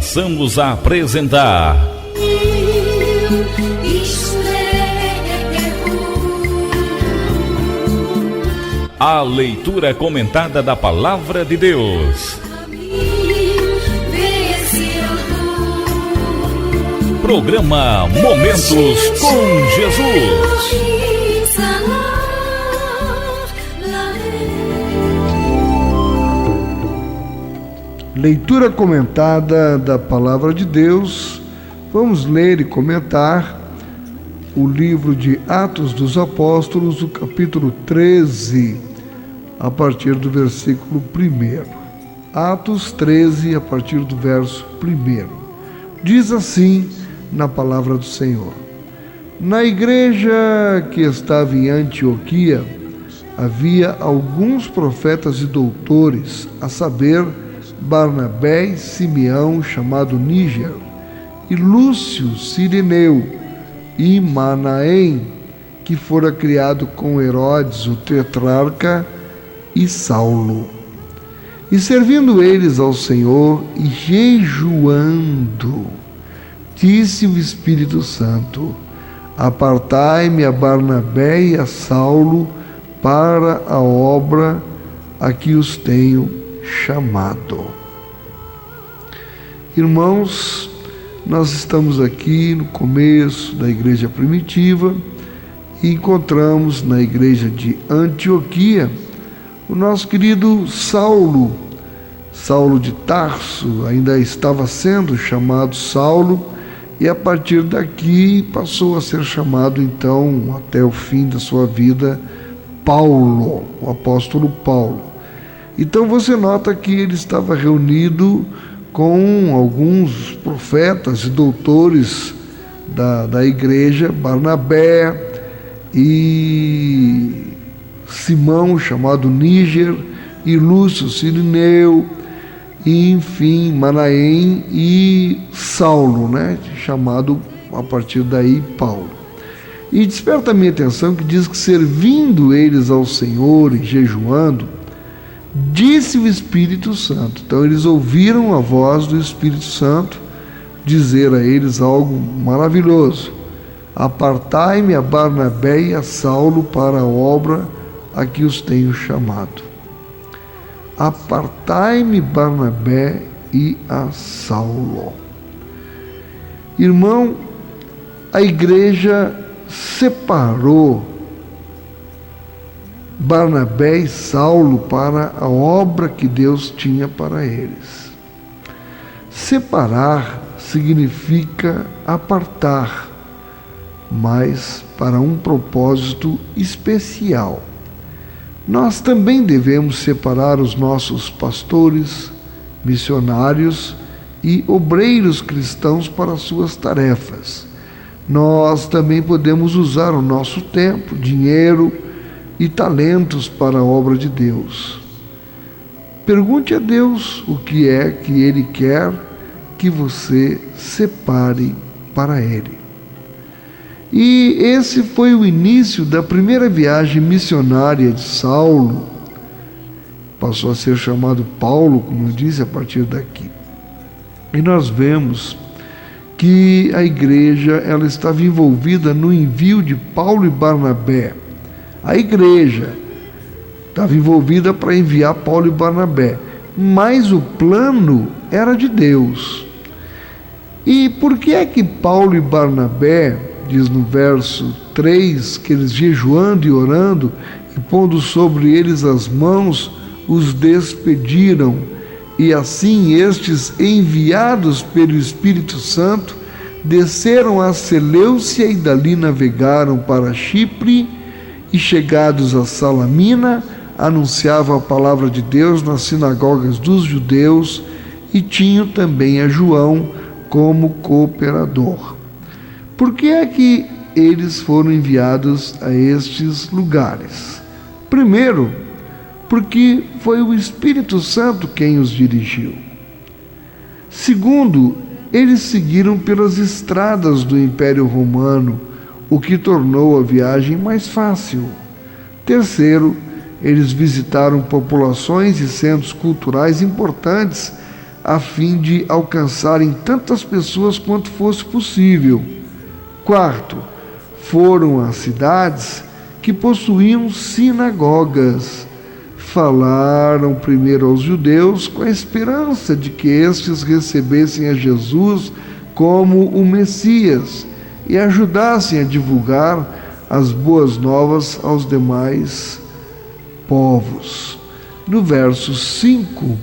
passamos a apresentar a leitura comentada da Palavra de Deus. Programa Momentos com Jesus. Leitura comentada da Palavra de Deus. Vamos ler e comentar o livro de Atos dos Apóstolos, o capítulo 13, a partir do versículo 1. Atos 13, a partir do verso 1. Diz assim na Palavra do Senhor: Na igreja que estava em Antioquia, havia alguns profetas e doutores, a saber, Barnabé e Simeão, chamado Níger, e Lúcio Cirineu, e Manaém, que fora criado com Herodes, o tetrarca, e Saulo. E servindo eles ao Senhor e jejuando, disse o Espírito Santo: Apartai-me a Barnabé e a Saulo para a obra a que os tenho chamado. Irmãos, nós estamos aqui no começo da igreja primitiva e encontramos na igreja de Antioquia o nosso querido Saulo de Tarso. Ainda estava sendo chamado Saulo e a partir daqui passou a ser chamado então, até o fim da sua vida, Paulo, o apóstolo Paulo. Então você nota que ele estava reunido com alguns profetas e doutores da igreja, Barnabé e Simão, chamado Níger, e Lúcio Cirineu, e enfim, Manaém e Saulo, chamado a partir daí Paulo. E desperta a minha atenção que diz que servindo eles ao Senhor e jejuando, disse o Espírito Santo. Então eles ouviram a voz do Espírito Santo dizer a eles algo maravilhoso: Apartai-me a Barnabé e a Saulo para a obra a que os tenho chamado. Apartai-me Barnabé e a Saulo. Irmão, a igreja separou Barnabé e Saulo para a obra que Deus tinha para eles. Separar significa apartar, mas para um propósito especial. Nós também devemos separar os nossos pastores, missionários e obreiros cristãos para suas tarefas. Nós também podemos usar o nosso tempo, dinheiro e talentos para a obra de Deus. Pergunte a Deus o que é que Ele quer que você separe para Ele. E esse foi o início da primeira viagem missionária de Saulo. Passou a ser chamado Paulo, como eu disse, a partir daqui. E nós vemos que a igreja ela estava envolvida no envio de Paulo e Barnabé. A igreja estava envolvida para enviar Paulo e Barnabé, mas o plano era de Deus. E por que é que Paulo e Barnabé, diz no verso 3, que eles jejuando e orando e pondo sobre eles as mãos, os despediram, e assim estes, enviados pelo Espírito Santo, desceram a Seleucia e dali navegaram para Chipre, e chegados a Salamina, anunciavam a palavra de Deus nas sinagogas dos judeus e tinham também a João como cooperador. Por que é que eles foram enviados a estes lugares? Primeiro, porque foi o Espírito Santo quem os dirigiu. Segundo, eles seguiram pelas estradas do Império Romano, o que tornou a viagem mais fácil. Terceiro, eles visitaram populações e centros culturais importantes a fim de alcançarem tantas pessoas quanto fosse possível. Quarto, foram às cidades que possuíam sinagogas. Falaram primeiro aos judeus com a esperança de que estes recebessem a Jesus como o Messias e ajudassem a divulgar as boas novas aos demais povos. No verso 5,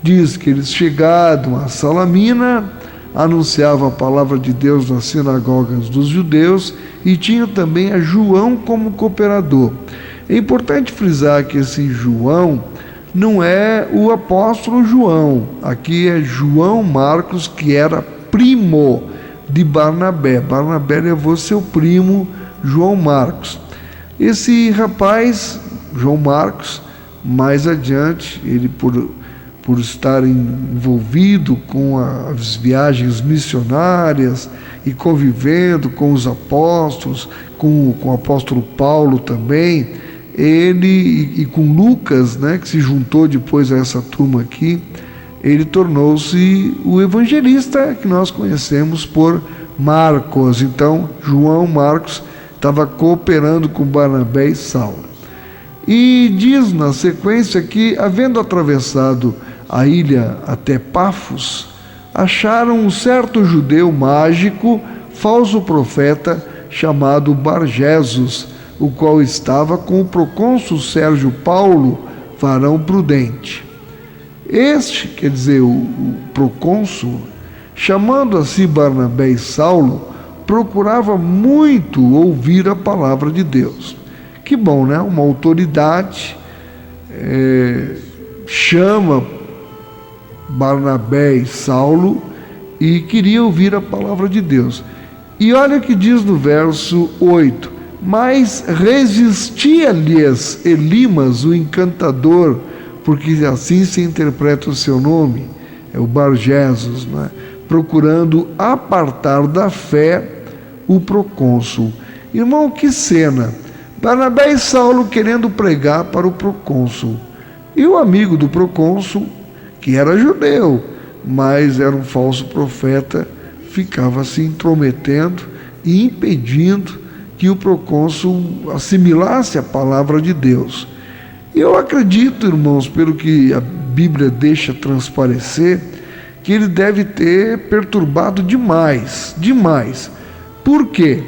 diz que eles chegaram a Salamina, anunciavam a palavra de Deus nas sinagogas dos judeus e tinham também a João como cooperador. É importante frisar que esse João não é o apóstolo João, aqui é João Marcos, que era primo de Barnabé. Barnabé levou seu primo João Marcos. Esse rapaz, João Marcos, mais adiante, ele por estar envolvido com as viagens missionárias e convivendo com os apóstolos, com o apóstolo Paulo também, ele e com Lucas, né, que se juntou depois a essa turma aqui, ele tornou-se o evangelista que nós conhecemos por Marcos. Então, João Marcos estava cooperando com Barnabé e Saulo. E diz na sequência que, havendo atravessado a ilha até Pafos, acharam um certo judeu mágico, falso profeta, chamado Barjesus, o qual estava com o procônsul Sérgio Paulo, varão prudente. Este, quer dizer, o procônsul, chamando a si Barnabé e Saulo, procurava muito ouvir a palavra de Deus. Que bom, né? Uma autoridade chama Barnabé e Saulo e queria ouvir a palavra de Deus. E olha o que diz no verso 8: mas resistia-lhes Elimas, o encantador, porque assim se interpreta o seu nome, é o Barjesus, né? Procurando apartar da fé o procônsul. Irmão, que cena! Barnabé e Saulo querendo pregar para o procônsul. E o amigo do procônsul, que era judeu, mas era um falso profeta, ficava se intrometendo e impedindo que o procônsul assimilasse a palavra de Deus. Eu acredito, irmãos, pelo que a Bíblia deixa transparecer, que ele deve ter perturbado demais. Por quê?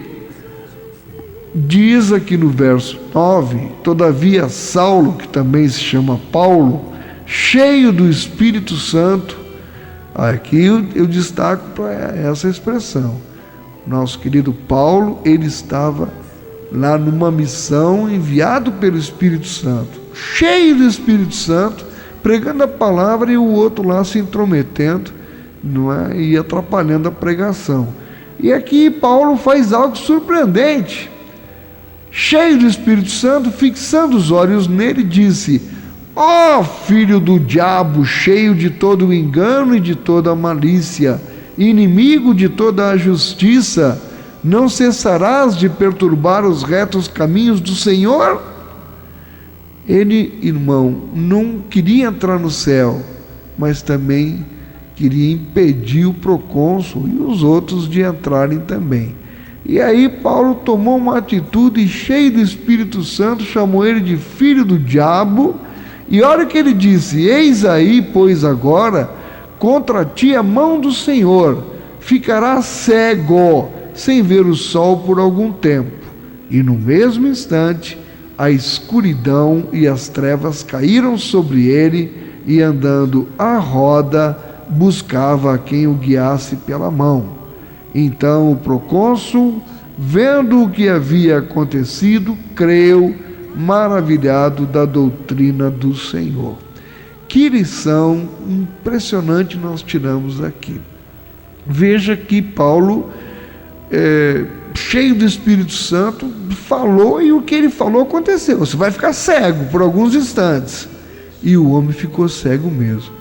Diz aqui no verso 9: todavia Saulo, que também se chama Paulo, cheio do Espírito Santo, aqui eu destaco para essa expressão, nosso querido Paulo, ele estava lá numa missão, enviado pelo Espírito Santo, cheio do Espírito Santo, pregando a palavra, e o outro lá se intrometendo, não é? E atrapalhando a pregação. E aqui Paulo faz algo surpreendente. Cheio do Espírito Santo, fixando os olhos nele, disse: ó filho do diabo, cheio de todo o engano e de toda a malícia, inimigo de toda a justiça, não cessarás de perturbar os retos caminhos do Senhor? Ele, irmão, não queria entrar no céu, mas também queria impedir o procônsul e os outros de entrarem também. E aí Paulo tomou uma atitude, cheio do Espírito Santo, chamou ele de filho do diabo, e olha o que ele disse: eis aí, pois agora, contra ti a mão do Senhor, ficará cego, sem ver o sol por algum tempo. E no mesmo instante, a escuridão e as trevas caíram sobre ele, e andando à roda, buscava a quem o guiasse pela mão. Então o procônsul, vendo o que havia acontecido, creu, maravilhado da doutrina do Senhor. Que lição impressionante nós tiramos aqui. Veja que Paulo, cheio do Espírito Santo, falou, e o que ele falou aconteceu. Você vai ficar cego por alguns instantes. E o homem ficou cego mesmo.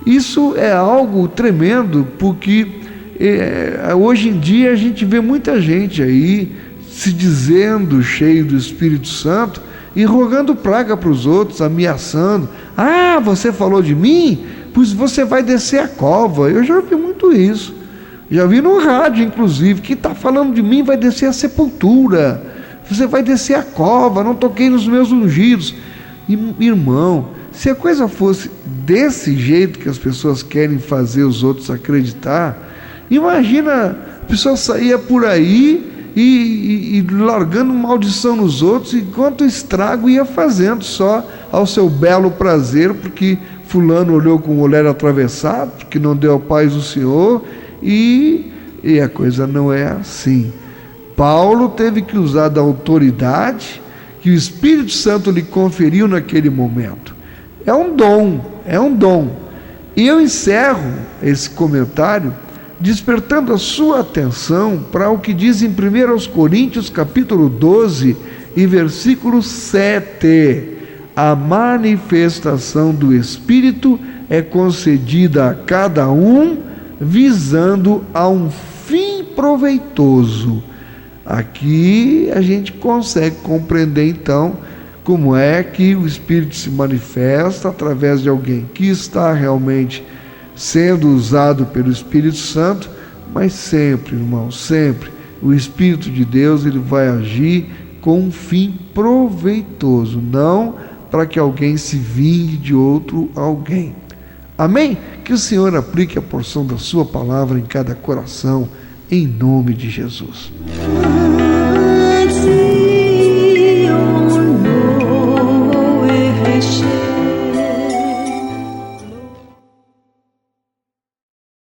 Isso é algo tremendo, porque hoje em dia a gente vê muita gente aí se dizendo cheio do Espírito Santo e rogando praga para os outros, ameaçando: ah, você falou de mim? pois você vai descer a cova. Eu já ouvi muito isso, já vi no rádio inclusive, quem está falando de mim vai descer a sepultura, você vai descer a cova, não toquei nos meus ungidos. Irmão, se a coisa fosse desse jeito que as pessoas querem fazer os outros acreditar, imagina, a pessoa saía por aí e largando maldição nos outros, enquanto o estrago ia fazendo só ao seu belo prazer, porque fulano olhou com o olhar atravessado, porque não deu a paz do Senhor, e a coisa não é assim. Paulo teve que usar da autoridade que o Espírito Santo lhe conferiu naquele momento. É um dom. E eu encerro esse comentário despertando a sua atenção para o que diz em 1 Coríntios capítulo 12 e versículo 7. A manifestação do Espírito é concedida a cada um visando a um fim proveitoso. Aqui a gente consegue compreender então como é que o Espírito se manifesta através de alguém que está realmente sendo usado pelo Espírito Santo, mas sempre, irmão, sempre, o Espírito de Deus ele vai agir com um fim proveitoso, não para que alguém se vingue de outro alguém. Amém? Que o Senhor aplique a porção da sua palavra em cada coração, em nome de Jesus.